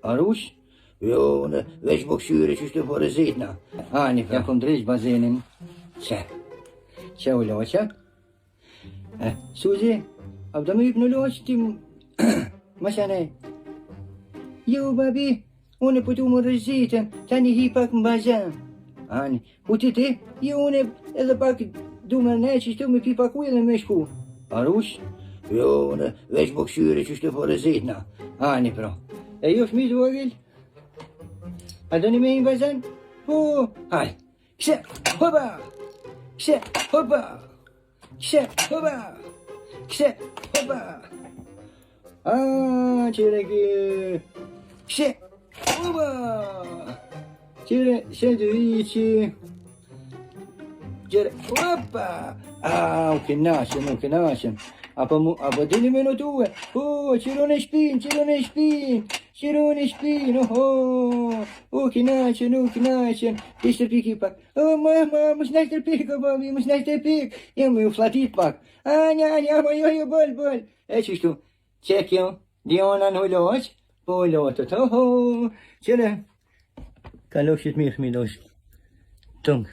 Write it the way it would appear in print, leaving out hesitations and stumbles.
Arush? Jo, në veç boksyre që shtë po rezitna. Ani, pra, kom drejsh bazenin. Që u loqa? Suzi, a do me yp në loq ti më shanej? Jo, babi, unë po tu më rezitën, tani hi pak më bazen. Ani, u ti? Jo, unë edhe pak du më ne që shtu me pi pak ujë dhe me shku. Arush? Jo, në veç boksyre që shtë po rezitna. Ani, pra. E jo fmi du agil? A do një me i bazen? Po, haj. Kse, hopa! Kse, hopa! Kse, hopa! Kse, hopa! Qire ki... Kse, hopa! Qire, se du i që... Qire, hopa! U kënaqem. Apo dini me në tuve? Qiron e shpin, oho! Kënaqen. Ishte piki pak. Mama, më s'nash të pik, babi, më s'nash të pik. Jam ju flatit pak. Nja, jo, bol. E qështu, që kjo, Diona në loq, po lotët, oho! Qire, ka loqit mirë, mi loq. Tung.